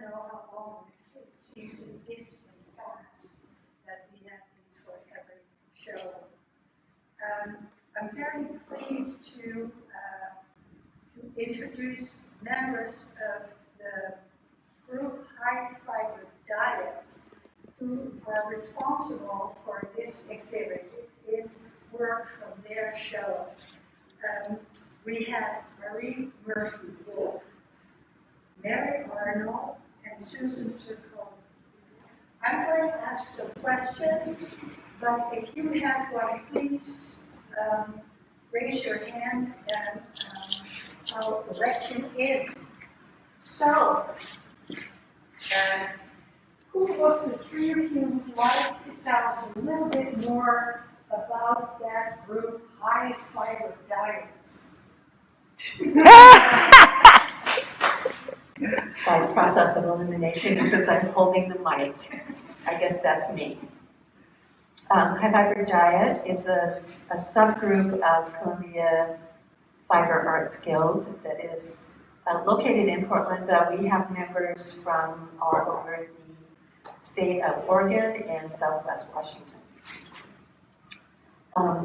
know how long it seems in distant past that we have these for every show. I'm very pleased to introduce members of the group High Fiber Diet who are responsible for this exhibit. It is work from their show. We have Marie Murphy Wolfe, Mary Arnold, and Susan Circone. I'm going to ask some questions, but if you have one, please raise your hand and I'll let you in. So, who of the three of you would like to tell us a little bit more about that group, High Fiber Diets? By process of elimination, and since I'm holding the mic, I guess that's me. High Fiber Diet is a subgroup of Columbia Fiber Arts Guild that is located in Portland, but we have members from all over the state of Oregon and Southwest Washington.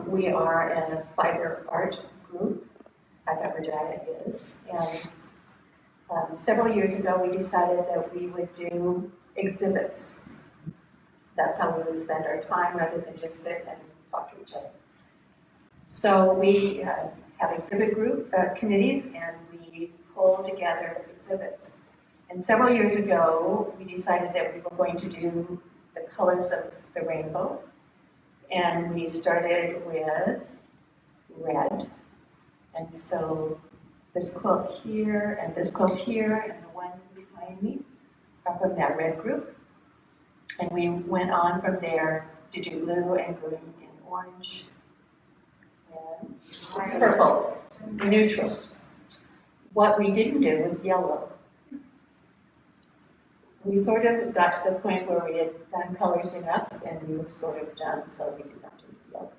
We are a fiber art group, High Fiber Diet is, and several years ago we decided that we would do exhibits. That's how we would spend our time rather than just sit and talk to each other. So we have exhibit group committees and we pull together exhibits. And several years ago, we decided that we were going to do the colors of the rainbow. And we started with red. And so this quilt here and this quilt here and the one behind me are from that red group. And we went on from there to do blue and green and orange and purple, the neutrals. What we didn't do was yellow. We sort of got to the point where we had done colors enough and we were sort of done, so we did not do yellow.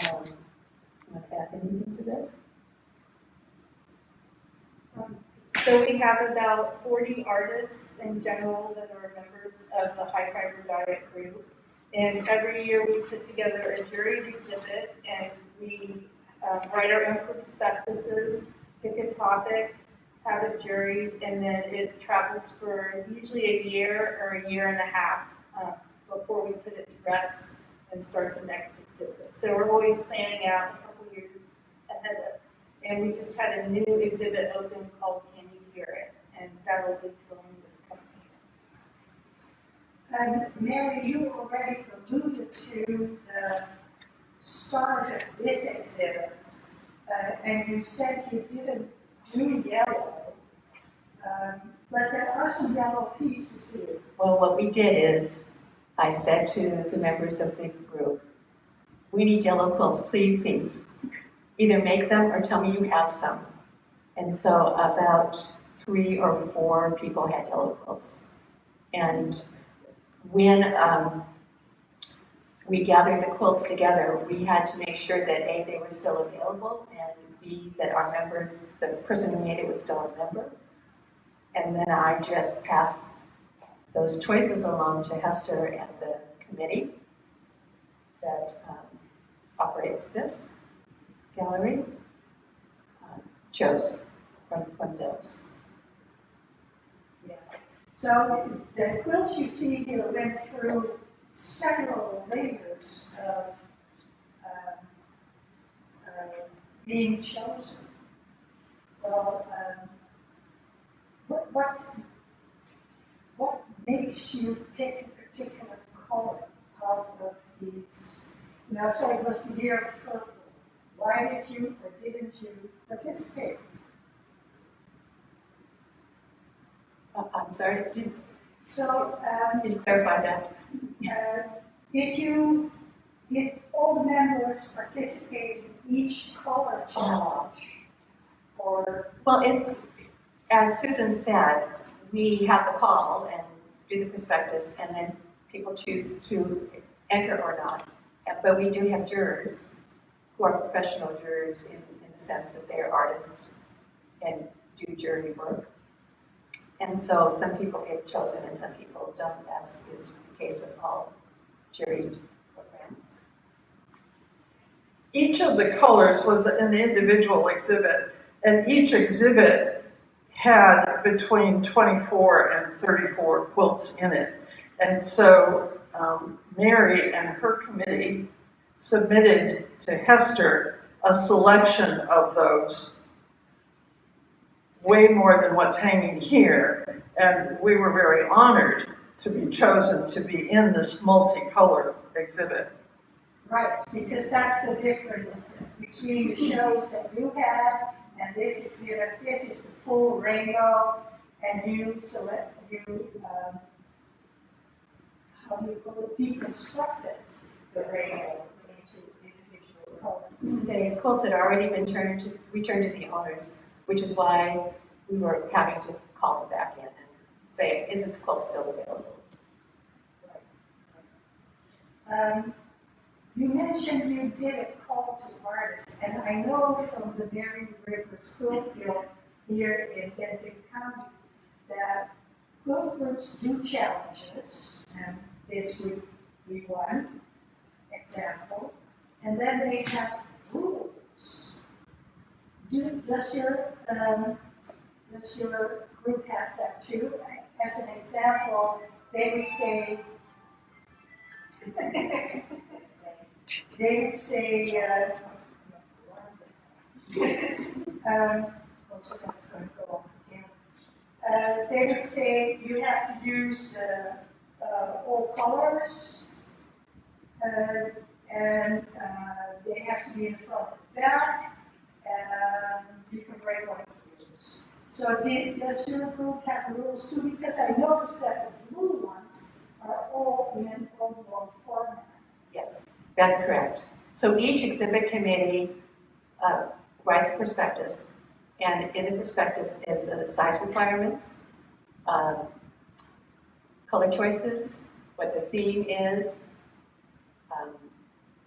You want to add anything to this? So we have about 40 artists in general that are members of the High Fiber Diet group. And every year we put together a juried exhibit and we write our own prospectuses, pick a topic, have it juried, and then it travels for usually a year or a year and a half before we put it to rest and start the next exhibit. So we're always planning out a couple years ahead of. And we just had a new exhibit open called Can You Hear It? And that'll be filming this coming year. Mary, you already alluded to the start of this exhibit, and you said you didn't do yellow, but there are some yellow pieces here. Well, what we did is I said to the members of the group, we need yellow quilts, please, please. Either make them or tell me you have some. And so about 3 or 4 people had yellow quilts. And when we gathered the quilts together, we had to make sure that A, they were still available, and B, that our members, the person who made it was still a member. And then I just passed those choices along to Hester and the committee that operates this gallery, chose from those. Yeah. So the quilts you see here went through several layers of being chosen. So what makes you pick a particular color out of these? You know, so it was the year of purple. Why did you or didn't you participate? I'm sorry, did So you clarify that? did all the members participate in each color challenge? Or Well, as Susan said, we have the call and do the prospectus, and then people choose to enter or not. But we do have jurors who are professional jurors in the sense that they are artists and do jury work. And so some people get chosen and some people don't, as is the case with all juried programs. Each of the colors was an individual exhibit, and each exhibit had between 24 and 34 quilts in it. And so Mary and her committee submitted to Hester a selection of those, way more than what's hanging here. And we were very honored to be chosen to be in this multicolor exhibit. Right, because that's the difference between the shows that you had and this exhibit. This is the full rainbow, and you how do you call it, deconstructed the rainbow into individual colors. The quilts had already been returned to the owners, which is why we were having to call them back in and say, is this quilt still available? Right. You mentioned you did a call to artists, and I know from the Mary River School Guild here in Benson County that quilt groups do challenges, and this would be one example, and then they have rules. Does your group have that too? As an example, they would say, also that's going to go off again. They would say you have to use all colors, and they have to be in front and back, and you can break one of the rules. So does your group have rules too? Because I noticed that the blue ones are all in one format. Yes, that's correct. So each exhibit committee writes a prospectus, and in the prospectus is the size requirements, color choices, what the theme is,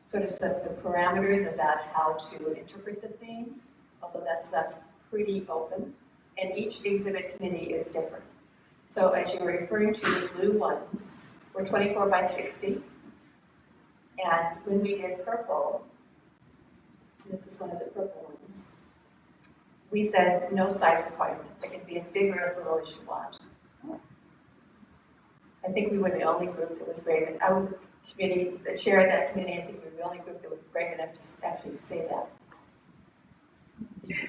sort of some of the parameters about how to interpret the theme, although that's left pretty open, and each exhibit committee is different. So as you were referring to, the blue ones were 24 by 60, and when we did purple, this is one of the purple ones, we said no size requirements. It can be as big or as little as you want. I think we were the only group that was brave enough. I was the chair of that committee. I think we were the only group that was brave enough to actually say that.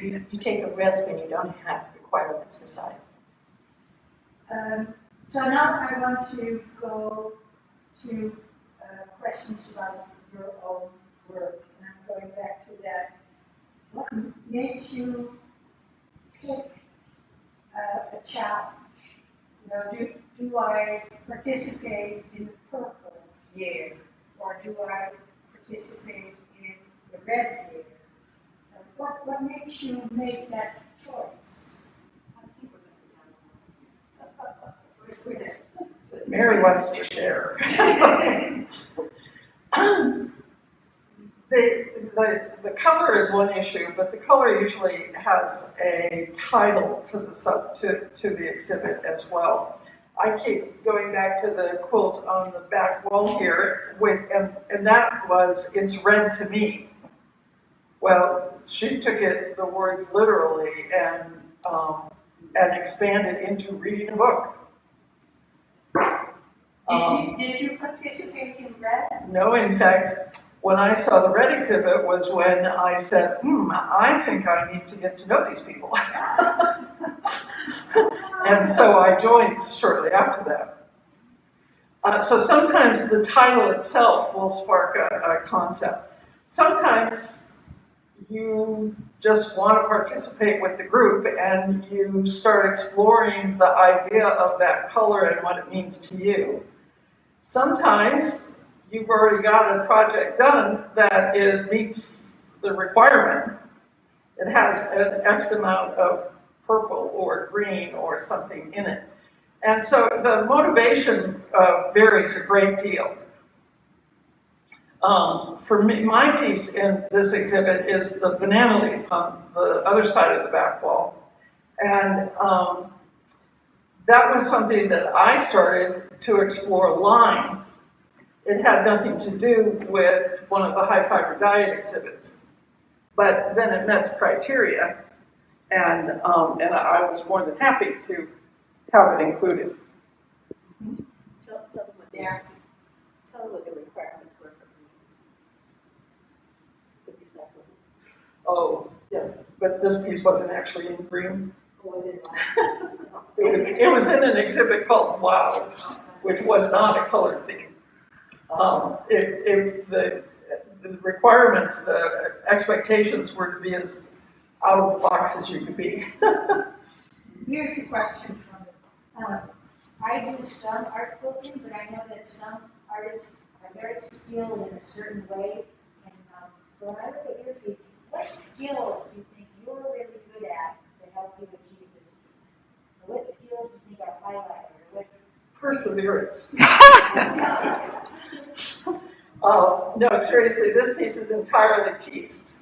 You take a risk when you don't have requirements for size. So now I want to go to questions about your own work, and I'm going back to that. What makes you pick a challenge? You know, do I participate in the purple year, or do I participate in the red year? What makes you make that choice? Mary wants to share. The color is one issue, but the color usually has a title to the exhibit as well. I keep going back to the quilt on the back wall here, and that was, "It's red to me." Well, she took the words literally and expanded into reading a book. Did you participate in red? No, in fact, when I saw the red exhibit was when I said, I think I need to get to know these people. And so I joined shortly after that. So sometimes the title itself will spark a concept. Sometimes you just want to participate with the group and you start exploring the idea of that color and what it means to you. Sometimes you've already got a project done that it meets the requirement. It has an X amount of purple or green or something in it. And so the motivation varies a great deal. For me, my piece in this exhibit is the banana leaf on the other side of the back wall. And that was something that I started to explore line. It had nothing to do with one of the high fiber diet exhibits, but then it met the criteria, and I was more than happy to have it included. Tell them what the requirements were for the cycle. Oh, yes, but this piece wasn't actually in green. Was it It was in an exhibit called Wow, which was not a color theme. The requirements, the expectations were to be as out of the box as you could be. Here's a question from the audience. I do some art quilting, but I know that some artists are very skilled in a certain way. And so when I look at your piece, what skills do you think you're really good at to help you achieve this piece? So what skills do you think are highlighted? What Perseverance. No, seriously, this piece is entirely pieced.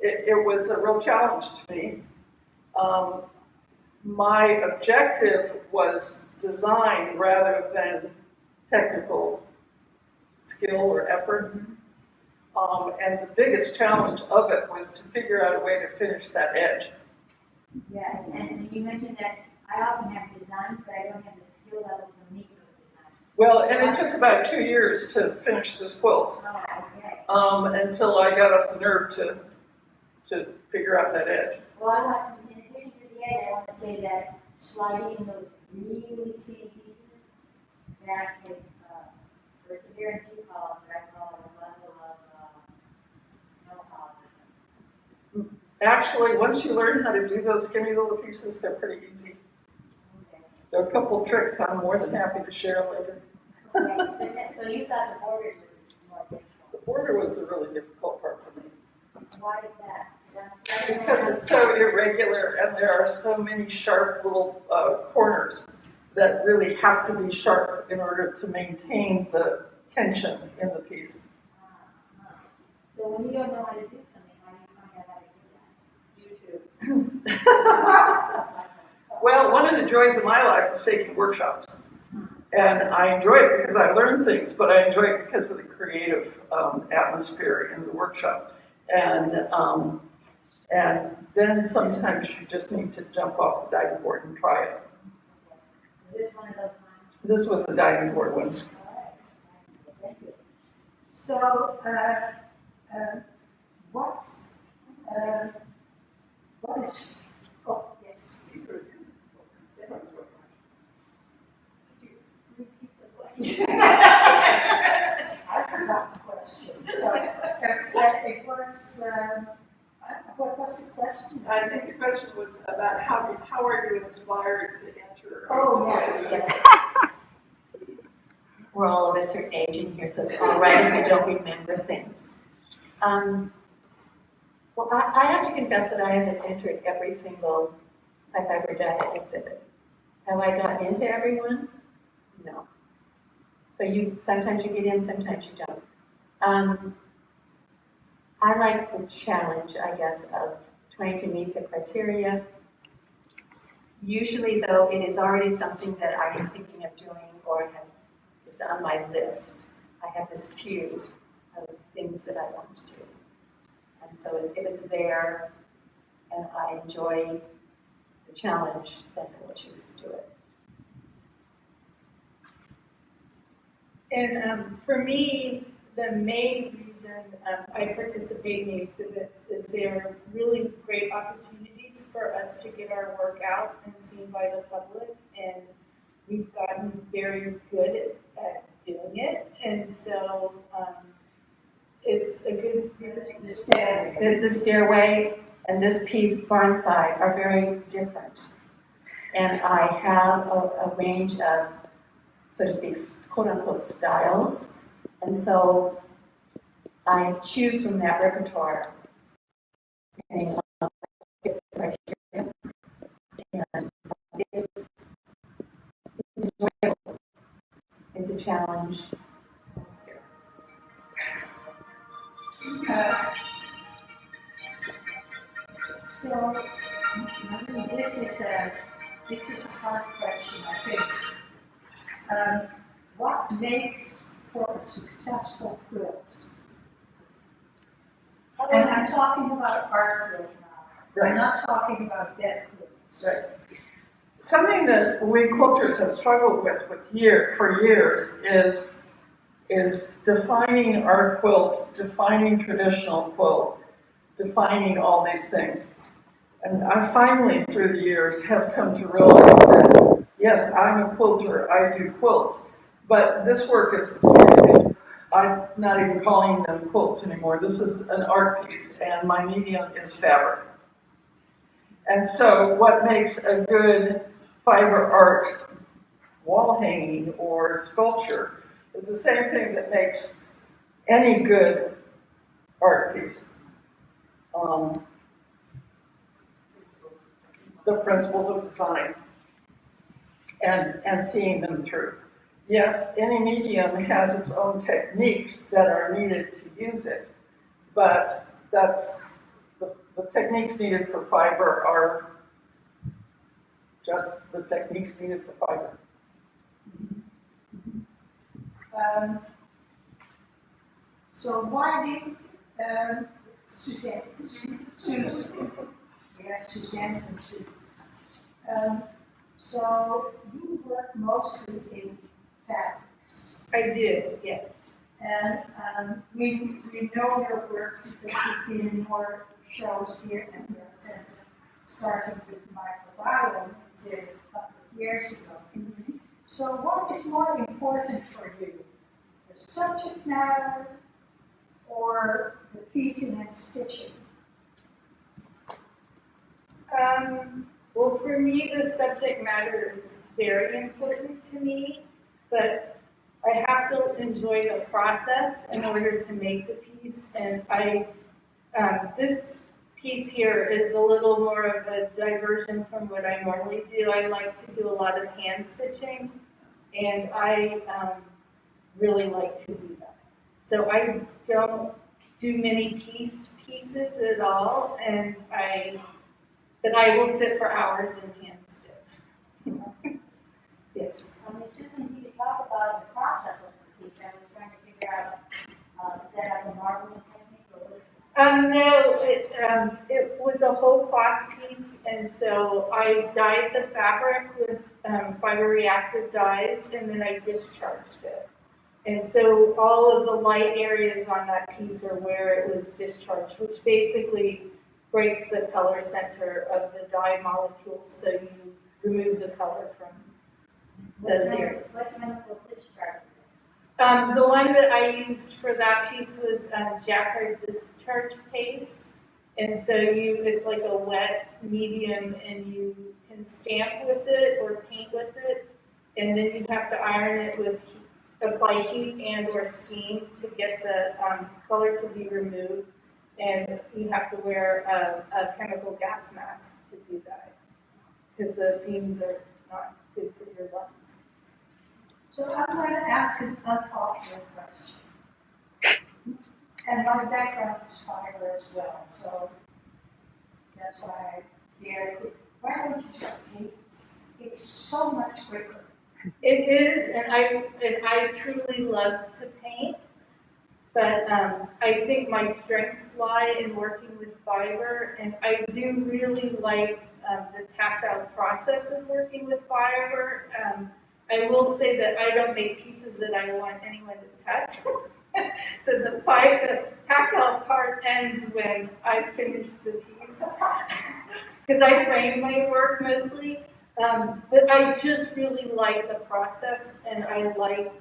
It was a real challenge to me. My objective was design rather than technical skill or effort. And the biggest challenge of it was to figure out a way to finish that edge. Yes, and you mentioned that I often have designs, but I don't have the skill level to make those designs. Well, and it took about 2 years to finish this quilt, Oh, okay. until I got up the nerve to figure out that edge. Well, I want, in addition to the edge, I want to say that sliding those really skinny pieces, that is perseverance you call it, but I call it a level of know-how. Actually, once you learn how to do those skinny little pieces, they're pretty easy. Okay. There are a couple of tricks I'm more than happy to share later. Okay. So you thought the borders were more difficult. The border was a really difficult part for me. Why is that? Because it's so irregular and there are so many sharp little corners that really have to be sharp in order to maintain the tension in the piece. So when you don't know how to do something, how do you find out how to do that? YouTube. Well, one of the joys of my life is taking workshops. And I enjoy it because I learn things, but I enjoy it because of the creative atmosphere in the workshop. And then sometimes you just need to jump off the diving board and try it. Is this one of those times? This was the diving board one. All right. Thank you. So, what is, oh, yes. I forgot the question. So, it was, what was the question? I think the question was about how are you inspired to enter? Oh, yes. We're all of a certain age in here, so it's all right if we don't remember things. Well, I have to confess that I haven't entered every single high fiber diet exhibit. Have I gotten into everyone? No. So sometimes you get in, sometimes you don't. I like the challenge, I guess, of trying to meet the criteria. Usually, though, it is already something that I am thinking of doing or it's on my list. I have this queue of things that I want to do. And so if it's there and I enjoy the challenge, then I will choose to do it. And for me, the main reason I participate in the exhibits is they're really great opportunities for us to get our work out and seen by the public. And we've gotten very good at doing it. And so it's a good The stairway and this piece, Barnside, are very different. And I have a range of, so to speak, quote-unquote styles. And so I choose from that repertoire depending on its criteria. And it's enjoyable. It's a challenge. So This is a hard question, I think. What makes for a successful quilt? And I'm talking about art quilt now. I'm not talking about bed quilts. Right. Something that we quilters have struggled with for years is defining our quilt, defining traditional quilt, defining all these things. And I finally, through the years, have come to realize that, yes, I'm a quilter, I do quilts, but this work is I'm not even calling them quilts anymore. This is an art piece, and my medium is fabric. And so what makes a good fiber art wall hanging or sculpture is the same thing that makes any good art piece. The principles of design and seeing them through. Yes, any medium has its own techniques that are needed to use it, but that's the techniques needed for fiber are just the techniques needed for fiber. So why do Suzanne? We have Suzanne's and Susan's. So you work mostly in fabrics. I do, yes. And we know your work because you've been in more shows here in the center, starting with microbiome a couple of years ago. So what is more important for you, the subject matter or the piecing and stitching? Well, for me, the subject matter is very important to me, but I have to enjoy the process in order to make the piece. And this piece here is a little more of a diversion from what I normally do. I like to do a lot of hand stitching, and I really like to do that. So I don't do many pieces at all, and but I will sit for hours in hand stitch. Yes. Susan, you talk about the process of the piece. I was trying to figure out, is that like a marbling technique or what? No, it was a whole cloth piece, and so I dyed the fabric with fiber reactive dyes, and then I discharged it. And so all of the light areas on that piece are where it was discharged, which basically breaks the color center of the dye molecules, so you remove the color from those areas. What chemical discharge? The one that I used for that piece was jacquard discharge paste, and so it's like a wet medium, and you can stamp with it or paint with it, and then you have to iron it with apply heat and or steam to get the color to be removed. And you have to wear a chemical gas mask to do that, because the fumes are not good for your lungs. So I'm going to ask an unpopular question. And my background is fiber as well, so that's why I dare. Why don't you just paint? It's so much quicker. It is, and I truly love to paint. But I think my strengths lie in working with fiber, and I do really like the tactile process of working with fiber. I will say that I don't make pieces that I want anyone to touch. So the tactile part ends when I finish the piece, because I frame my work mostly. But I just really like the process, and I like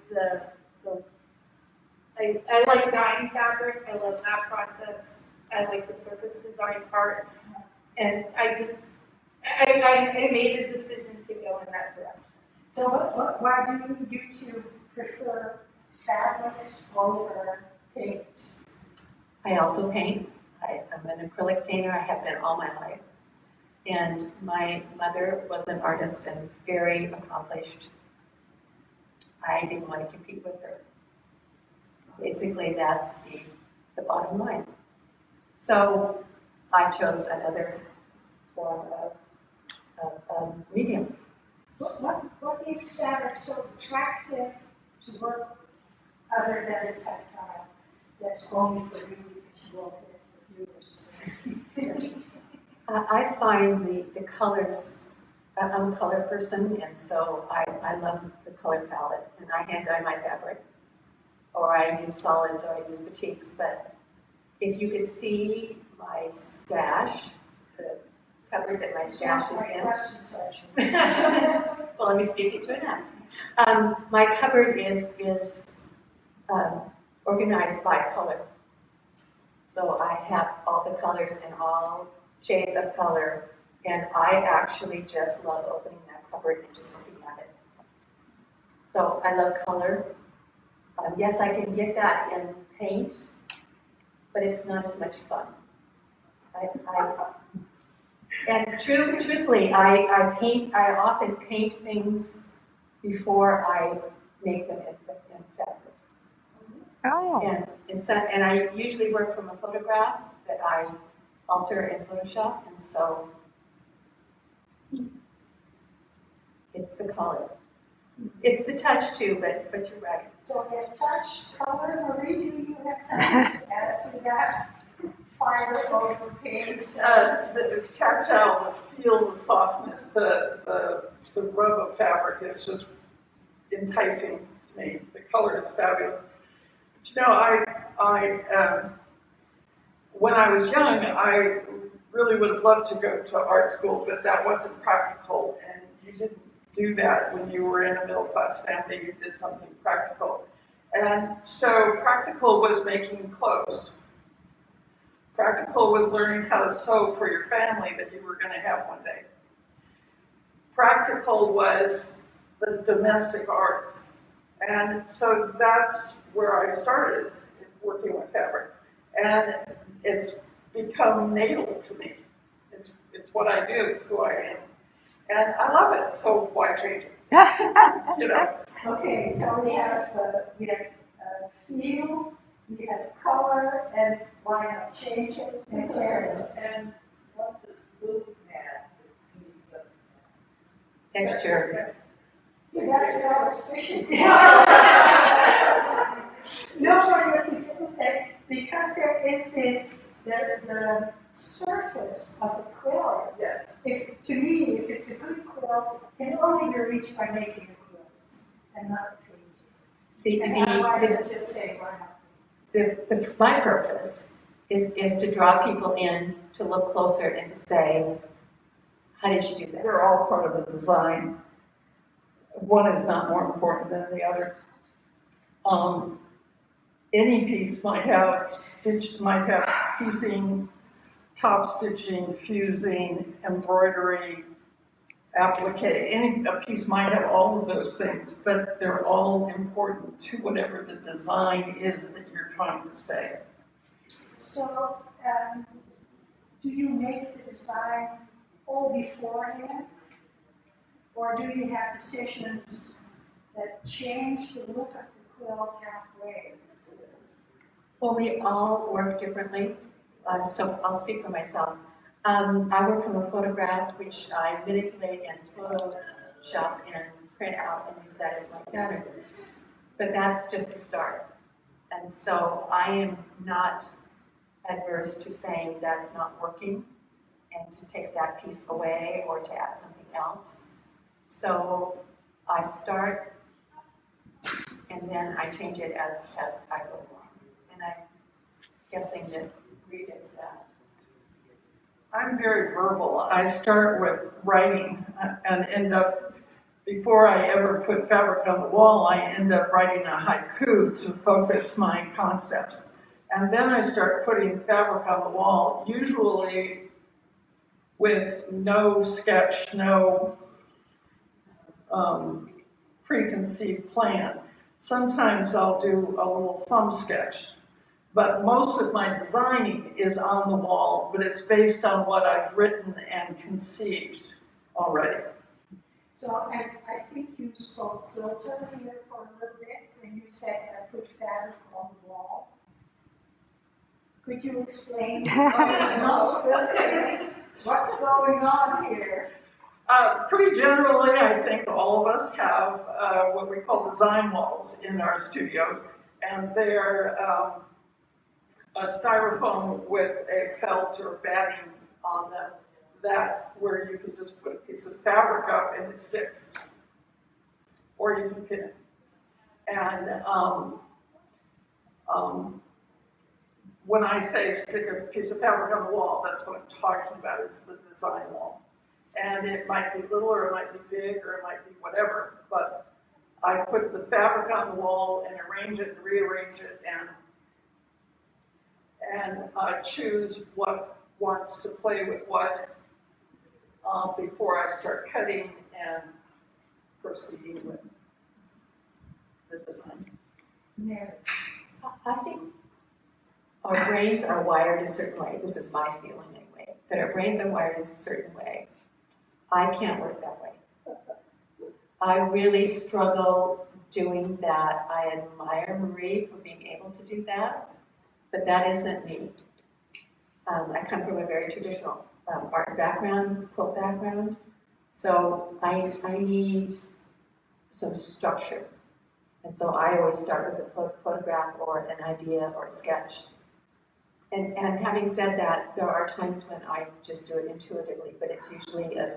I like dyeing fabric. I love that process. I like the surface design part, and I made a decision to go in that direction. So why do you two prefer fabrics over paints? I also paint. I'm an acrylic painter. I have been all my life. And my mother was an artist and very accomplished. I didn't want to compete with her. Basically, that's the bottom line. So I chose another form of medium. What makes fabric so attractive to work other than the tactile? That's only for you because you won't get the viewers. I find the colors, I'm a color person, and so I love the color palette, and I hand dye my fabric, or I use solids, or I use batiks, but if you could see my stash, the cupboard that my stash is in. Questions, actually. Well, let me speak into it now. My cupboard is organized by color. So I have all the colors and all shades of color, and I actually just love opening that cupboard and just looking at it. So I love color. Yes, I can get that in paint, but it's not as much fun. And truthfully, I often paint things before I make them in fabric. Oh. And I usually work from a photograph that I alter in Photoshop, and so it's the color. It's the touch too, but you're right. So if touch, color, Marie, do you have something to add to that? Fiber over paint? The tactile, the feel, the softness, the rub of fabric is just enticing to me. The color is fabulous. But you know, when I was young, I really would have loved to go to art school, but that wasn't practical, and you didn't do that when you were in a middle-class family. You did something practical. And so practical was making clothes. Practical was learning how to sew for your family that you were going to have one day. Practical was the domestic arts. And so that's where I started working with fabric. And it's become natal to me. It's what I do, it's who I am. And I love it, so why change it? You know? Okay, so we have feel, we have color, and why not change it and carry it? And what does blue have that pink doesn't have? Texture. See, that's what I was fishing. No, what you said, because there is this, the surface of the quilt. Yes. To me, if it's a good quilt, it can only be reached by making a quilt and not painting. And otherwise, I just say, why not? My purpose is to draw people in, to look closer and to say, how did you do that? They're all part of the design. One is not more important than the other. Any piece might have piecing, top stitching, fusing, embroidery, applique. A piece might have all of those things, but they're all important to whatever the design is that you're trying to say. So, do you make the design all beforehand? Or do you have decisions that change the look of the quilt halfway? Well, we all work differently, so I'll speak for myself. I work from a photograph, which I manipulate and Photoshop and print out and use that as my pattern. But that's just the start. And so I am not adverse to saying that's not working and to take that piece away or to add something else. So I start and then I change it as I go along. And I'm guessing that Reed is that. I'm very verbal. I start with writing and end up, before I ever put fabric on the wall, I end up writing a haiku to focus my concepts. And then I start putting fabric on the wall, usually with no sketch, no preconceived plan. Sometimes I'll do a little thumb sketch, but most of my designing is on the wall, but it's based on what I've written and conceived already. So, and I think you spoke quilter here for a little bit when you said I put fabric on the wall. Could you explain what quilter is? What's going on here? Pretty generally, I think all of us have what we call design walls in our studios, and they're a styrofoam with a felt or batting on them, that where you can just put a piece of fabric up and it sticks, or you can pin it. And when I say stick a piece of fabric on the wall, that's what I'm talking about, is the design wall. And it might be little, or it might be big, or it might be whatever, but I put the fabric on the wall and arrange it and rearrange it and choose what wants to play with what before I start cutting and proceeding with the design. Mary. I think our brains are wired a certain way. This is my feeling anyway, that our brains are wired a certain way. I can't work that way. I really struggle doing that. I admire Marie for being able to do that, but that isn't me. I come from a very traditional art background, quilt background, so I need some structure. And so I always start with a photograph or an idea or a sketch. And having said that, there are times when I just do it intuitively, but it's usually a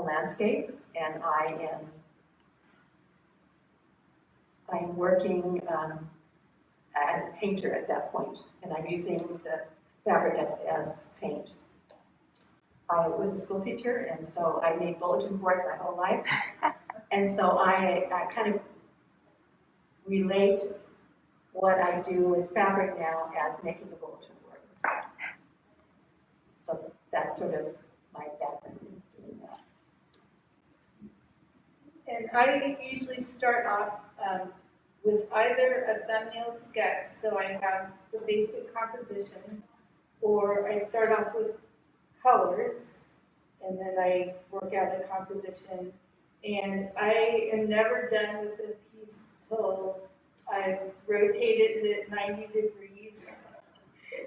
landscape, and I'm working as a painter at that point, and I'm using the fabric as paint. I was a school teacher, and so I made bulletin boards my whole life, and so I kind of relate what I do with fabric now as making a bulletin board. So that's sort of my background in doing that. And I usually start off with either a thumbnail sketch, so I have the basic composition, or I start off with colors, and then I work out a composition. And I am never done with a piece till I've rotated it 90 degrees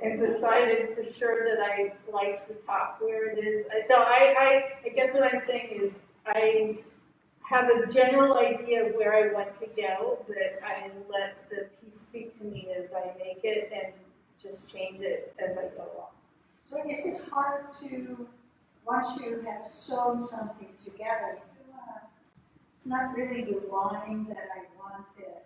and decided for sure that I like the top where it is. So I guess what I'm saying is I have a general idea of where I want to go, but I let the piece speak to me as I make it and just change it as I go along. So is it hard to, once you have sewn something together, it's not really the line that I wanted.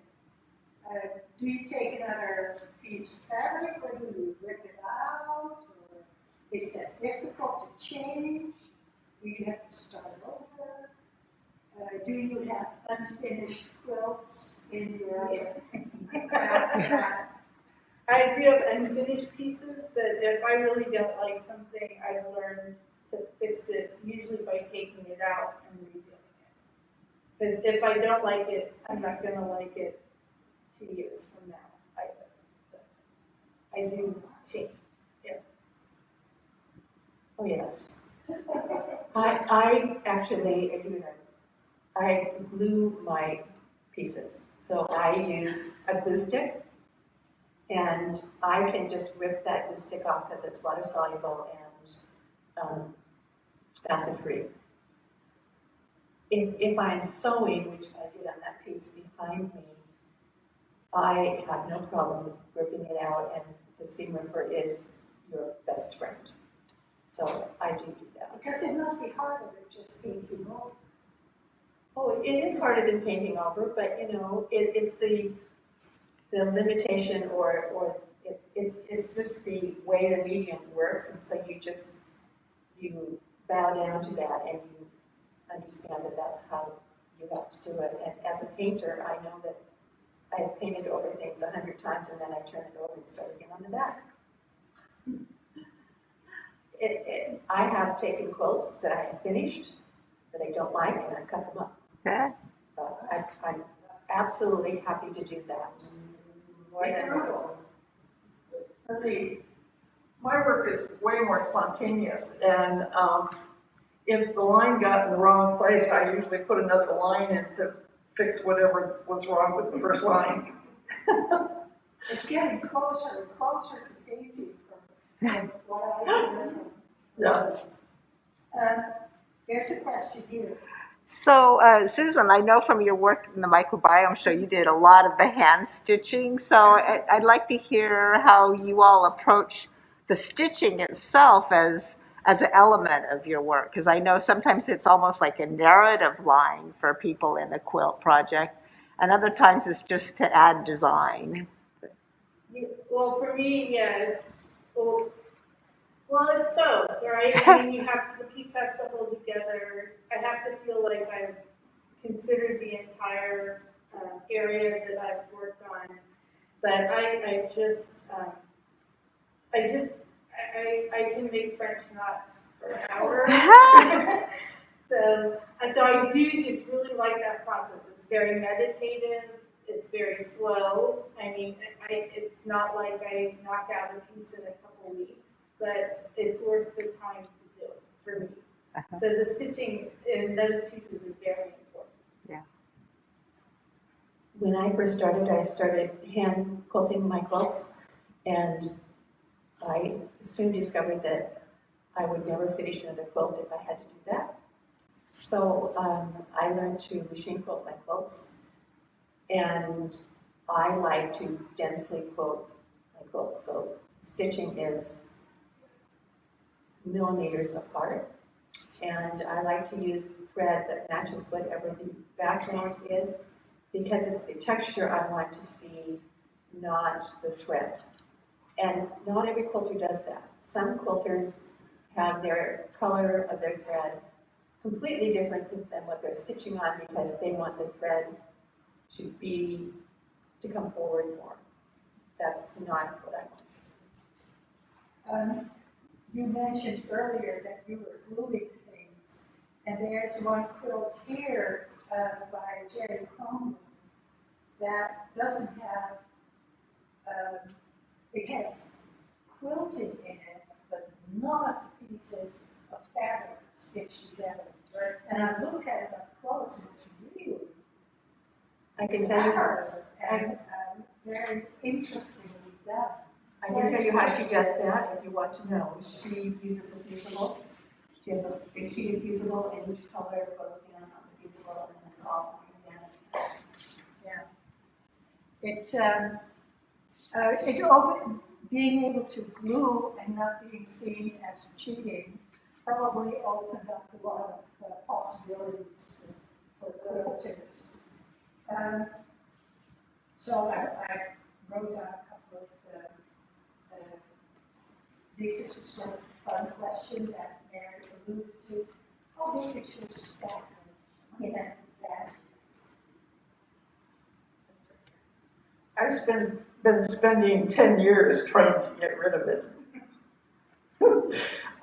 Do you take another piece of fabric, or do you rip it out, or is that difficult to change? Do you have to start over? Do you have unfinished quilts in your I do have unfinished pieces, but if I really don't like something, I've learned to fix it usually by taking it out and redoing it. Because if I don't like it, I'm not going to like it 2 years from now either. So I do change. Yeah. Oh, yes. I actually, I glue my pieces. So I use a glue stick, and I can just rip that glue stick off because it's water soluble and acid free. If I'm sewing, which I did on that piece behind me, I have no problem ripping it out, and the seam ripper is your best friend. So I do that. because it must be harder than just painting over. Oh, it is harder than painting over, but it's the limitation, or it's just the way the medium works, and so you bow down to that, and you understand that that's how you have to do it. And as a painter, I know that I have painted over things 100 times, and then I turn it over and start again on the back. I have taken quilts that I have finished that I don't like, and I cut them up. Yeah. So I'm absolutely happy to do that. More than once. For me, my work is way more spontaneous, and if the line got in the wrong place, I usually put another line in to fix whatever was wrong with the first line. It's getting closer and closer to painting from And what I hear from. Yeah. There's a question here. So, Susan, I know from your work in the microbiome show, you did a lot of the hand stitching. So I'd like to hear how you all approach the stitching itself as an element of your work. Because I know sometimes it's almost like a narrative line for people in a quilt project, and other times it's just to add design. Well, for me, yeah, it's both, right? I mean, the piece has to hold together. I have to feel like I've considered the entire area that I've worked on. But I can make French knots for hours. So I do just really like that process. It's very meditative. It's very slow. I mean, it's not like I knock out a piece in a couple weeks, but it's worth the time to do it for me. So the stitching in those pieces is very important. Yeah. When I first started, I started hand quilting my quilts, and I soon discovered that I would never finish another quilt if I had to do that. So I learned to machine quilt my quilts, and I like to densely quilt my quilts. So stitching is millimeters apart, and I like to use thread that matches whatever the background is, because it's the texture I want to see, not the thread. And not every quilter does that. Some quilters have their color of their thread completely different than what they're stitching on, because they want the thread to come forward more. That's not what I want. You mentioned earlier that you were gluing things, and there's one quilt here by Jerry Coleman that doesn't have, it has quilting in it, but none of the pieces of fabric are stitched together. Right. And I looked at it up close, and it's really I can tell you, clever and very interestingly done. I can tell you how she does that if you want to know. She uses a fusible. She has a big sheet of fusible, and each color goes down on the fusible, and then it's all organic. Being able to glue and not being seen as cheating probably opened up a lot of possibilities for quilters. So I wrote down a couple of, this is a sort of fun question that Mary alluded to. How big is your stack in that? I've been spending 10 years trying to get rid of it.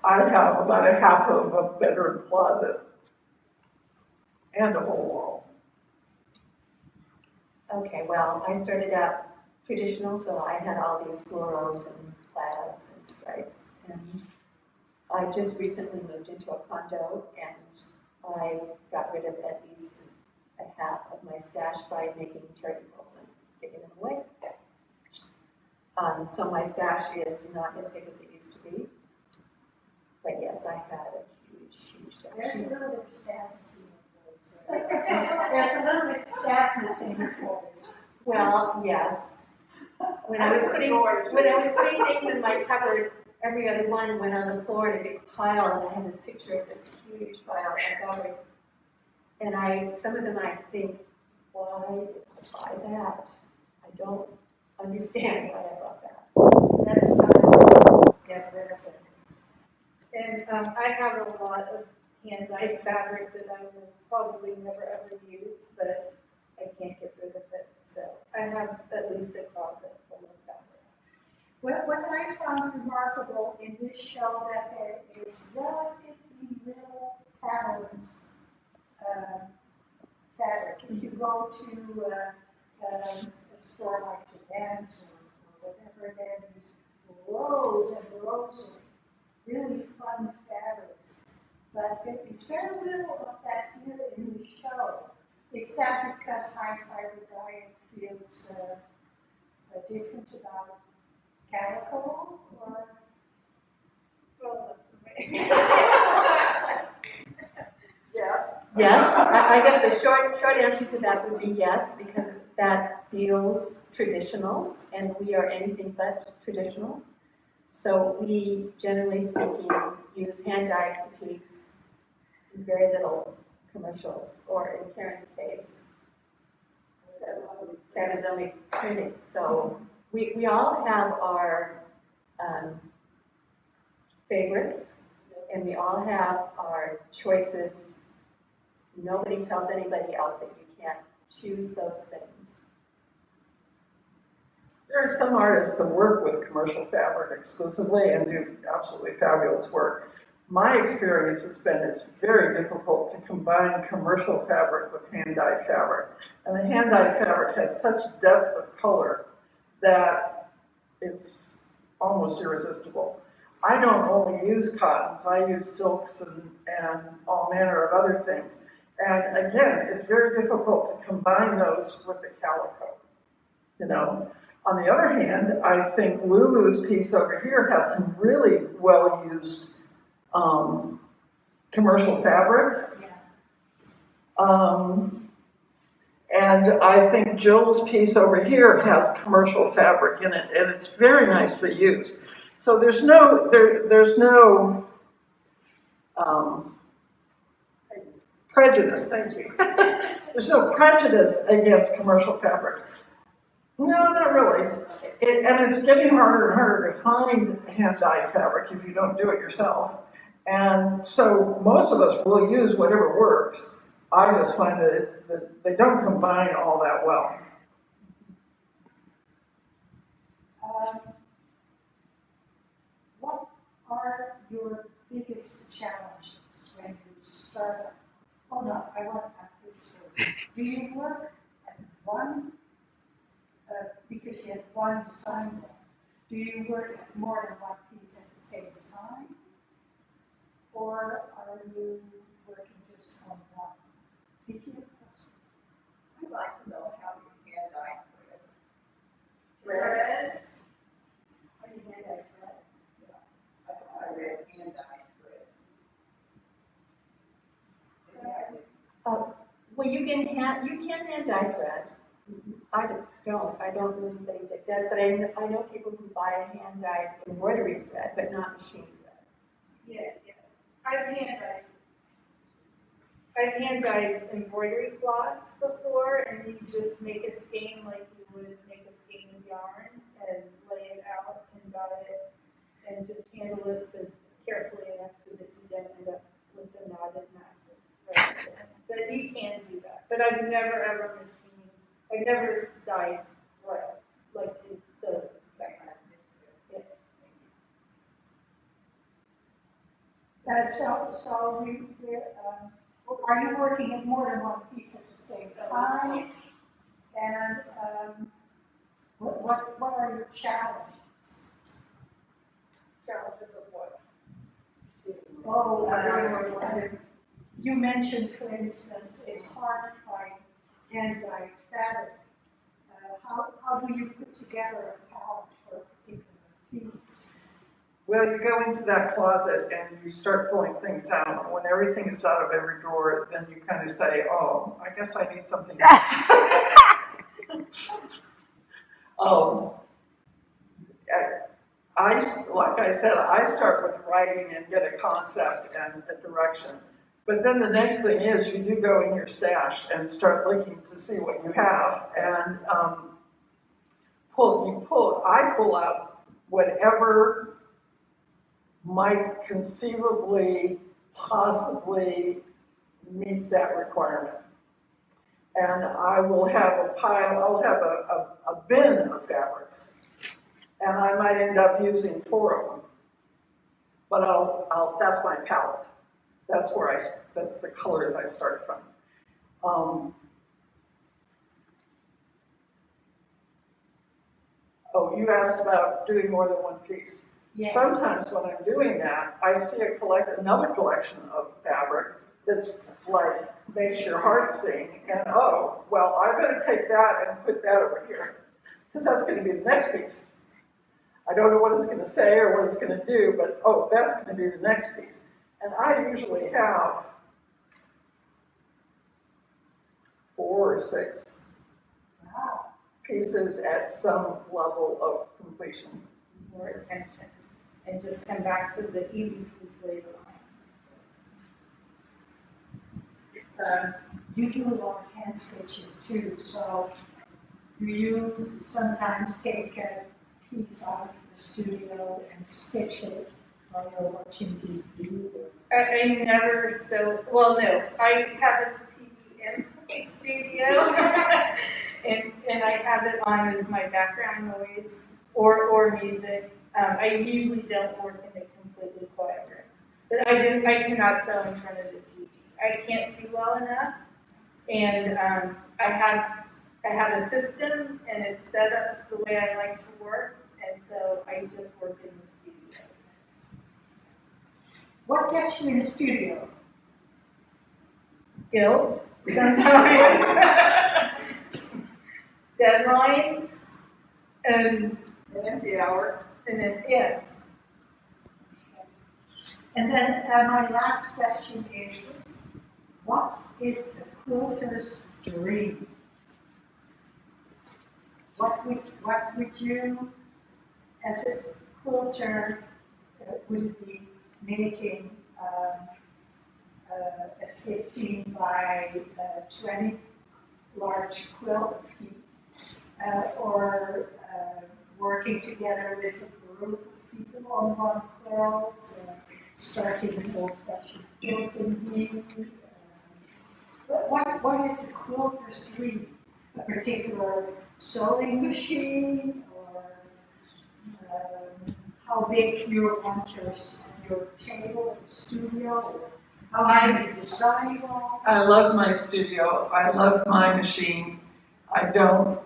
I have about a half of a bedroom closet and a whole wall. Okay, well, I started out traditional, so I had all these florals and plaids and stripes, and I just recently moved into a condo, and I got rid of at least a half of my stash by making charity quilts and giving them away. So my stash is not as big as it used to be, but yes, I had a huge stash. There's a little bit of sadness in your voice. There's a little bit of sadness in your voice. Well, yes. When I was putting things in my cupboard, every other one went on the floor in a big pile, and I have this picture of this huge pile in my cupboard. And some of them I think, why did I buy that? I don't understand why I bought that. That's time to get rid of it. And I have a lot of hand-dyed fabric that I will probably never ever use, but I can't get rid of it. So I have at least a closet full of fabric. What I found remarkable in this show that there is relatively little patterns fabric. If you go to a store like Japan's or whatever, there's rows and rows of really fun fabrics. But there is very little of that here in the show. Is that because high fiber diet feels different about calico, or Yes. Yes, I guess the short answer to that would be yes, because that feels traditional, and we are anything but traditional. So we, generally speaking, use hand-dyed fatigues, very little commercials, or in Karen's case, that is only printing. So we all have our favorites, and we all have our choices. Nobody tells anybody else that you can't choose those things. There are some artists that work with commercial fabric exclusively and do absolutely fabulous work. My experience has been it's very difficult to combine commercial fabric with hand-dyed fabric. And the hand-dyed fabric has such depth of color that it's almost irresistible. I don't only use cottons, I use silks and all manner of other things. And again, it's very difficult to combine those with the calico, you know. On the other hand, I think Lulu's piece over here has some really well-used commercial fabrics. And I think Jill's piece over here has commercial fabric in it, and it's very nicely used. So there's no prejudice, thank you. There's no prejudice against commercial fabric. No, not really. And it's getting harder and harder to find hand-dyed fabric if you don't do it yourself. And so most of us will use whatever works. I just find that they don't combine all that well. What are your biggest challenges when you start? Oh no, I want to ask this first. Do you work at one, because you have one design one, do you work at more than one piece at the same time? Or are you working just on one? Did you have a question? I'd like to know how you hand-dye Thread? How you hand-dye thread? Yeah. I thought I read hand-dye thread. Maybe I did. Well, you can hand dye thread. I don't know anybody that does, but I know people who buy a hand dyed embroidery thread, but not machine thread. Yeah. I've hand-dyed embroidery floss before, and you just make a skein like you would make a skein of yarn and lay it out and dye it, and just handle it so carefully enough so that you don't end up with a knotted massive thread. But you can do that. But I've never ever I've never dyed thread like to sew that kind of thing. Are you working at more than one piece at the same time? And what are your challenges? Challenges of what? You mentioned, for instance, it's hard to find hand-dyed fabric. How do you put together a palette for a particular piece? Well, you go into that closet and you start pulling things out. And when everything is out of every drawer, then you kind of say, oh, I guess I need something else. Like I said, I start with writing and get a concept and a direction. But then the next thing is you do go in your stash and start looking to see what you have. And I pull out whatever might conceivably, possibly meet that requirement. And I will have I'll have a bin of fabrics. And I might end up using 4 of them. But that's my palette. That's the colors I start from. You asked about doing more than one piece. Yeah. Sometimes when I'm doing that, I see another collection of fabric that's like, makes your heart sing, and oh, well, I'm gonna take that and put that over here, because that's gonna be the next piece. I don't know what it's going to say or what it's going to do, but oh, that's going to be the next piece. And I usually have 4 or 6 pieces at some level of completion. More attention and just come back to the easy piece later on. You do a lot of hand stitching too, so do you sometimes take a piece out of the studio and stitch it while you're watching TV? I never well, no, I have a TV in my studio and I have it on as my background noise or music. I usually don't work in a completely quiet room, but I cannot sew in front of the TV. I can't see well enough, and I have a system and it's set up the way I like to work, and so I just work in the studio. What gets you in the studio? Guilt, sometimes. Deadlines, and An empty hour. then, yes. And then my last question is, what is the quilter's dream? What would you, as a quilter, would it be making a 15 by 20 large quilt feet, or working together with a group of people on one quilt, starting an old-fashioned quilting bee. What is the quilter's dream? A particular sewing machine, or how big you want your table in the studio, or how high you design all? I love my studio. I love my machine. I don't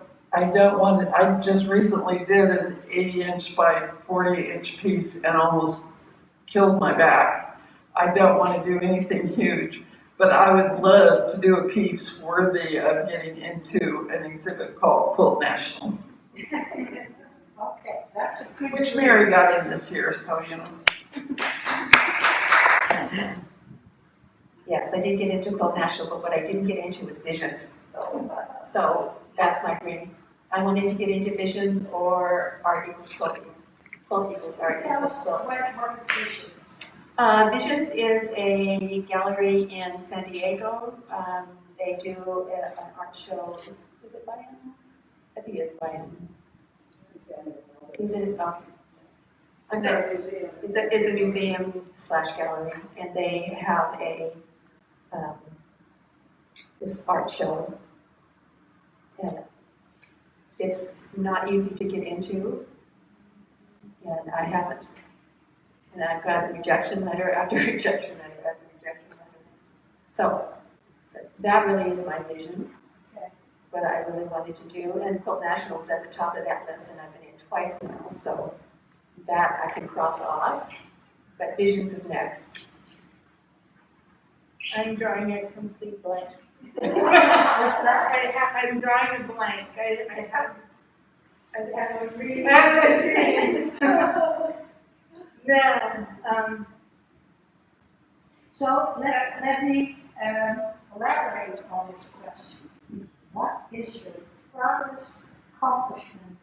want to, I just recently did an 80-inch by 40-inch piece and almost killed my back. I don't want to do anything huge, but I would love to do a piece worthy of getting into an exhibit called Quilt National. Okay, that's a good. Which Mary got in this year, so you know. Yes, I did get into Quilt National, but what I didn't get into was visions. So that's my dream. I wanted to get into visions or art equals quilting. Quilt equals art Tell equals us quilts. what is Visions? Visions is a gallery in San Diego. They do an art show. Is it by him? I think it's by him. Is it? Okay. I'm sorry. It's a museum / gallery, and they have a this art show, and it's not easy to get into, and I haven't. And I've got rejection letter after rejection letter after rejection letter. So that really is my vision, what I really wanted to do. And Quilt National was at the top of that list, and I've been in twice now, so that I can cross off. But visions is next. I'm drawing a complete blank. What's that? I'm drawing a blank. I have a dream. That's a dream. No. So let me elaborate on this question. What is your proudest accomplishment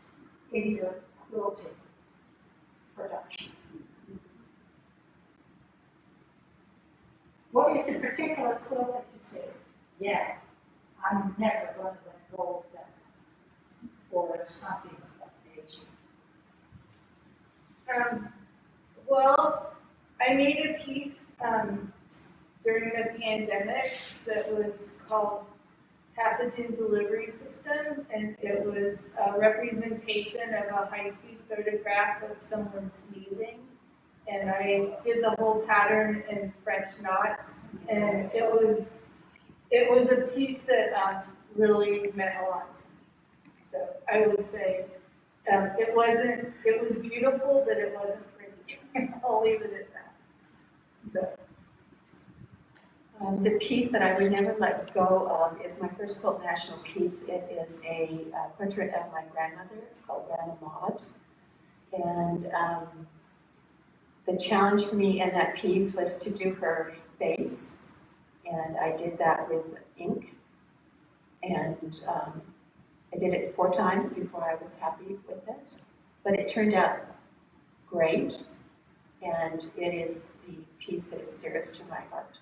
in your quilting production? What is a particular quilt that you say, yeah, I'm never going to let go of that, or something of that nature? Well, I made a piece during the pandemic that was called Pathogen Delivery System, and it was a representation of a high-speed photograph of someone sneezing. And I did the whole pattern in French knots, and it was a piece that really meant a lot to me. So I would say it was beautiful, but it wasn't pretty. I'll leave it at that. So. The piece that I would never let go of is my first Quilt National piece. It is a portrait of my grandmother. It's called Grandma Maud. And the challenge for me in that piece was to do her face, and I did that with ink. And I did it 4 times before I was happy with it, but it turned out great, and it is the piece that is dearest to my heart.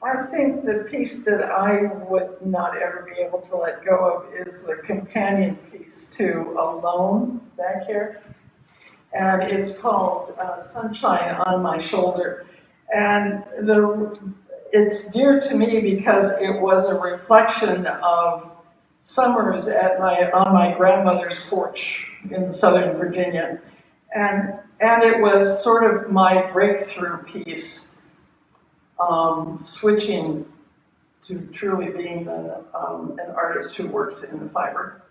I think the piece that I would not ever be able to let go of is the companion piece to Alone back here. And it's called Sunshine on My Shoulder. And it's dear to me because it was a reflection of summers on my grandmother's porch in Southern Virginia. And it was sort of my breakthrough piece. Switching to truly being an artist who works in the fiber.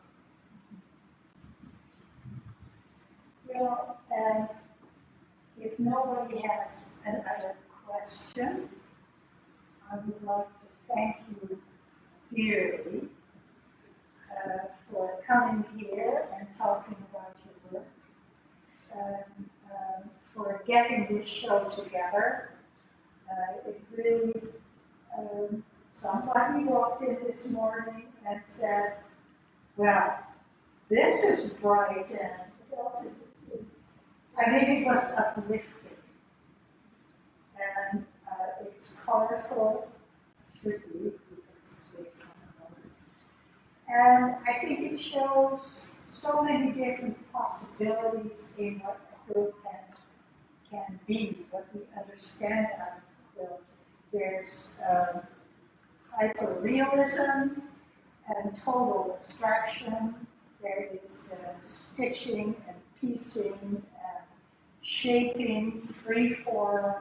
Well, if nobody has another question, I would like to thank you dearly for coming here and talking about your work, for getting this show together. It really, somebody walked in this morning and said, well, this is bright and what else did you see? I think it was uplifting. And it's colorful, should be, because it's based on color. And I think it shows so many different possibilities in what a quilt can be, what we understand out of a quilt. There's hyperrealism and total abstraction. There is stitching and piecing and shaping, free form,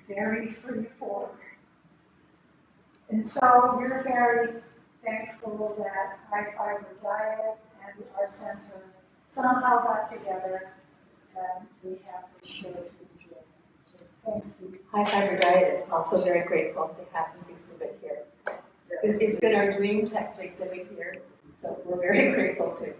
very free form. And so we're very thankful that High Fiber Diet and our center somehow got together and we have this show to enjoy. So thank you. High Fiber Diet is also very grateful to have this exhibit here. It's been our dream to exhibit here, so we're very grateful too.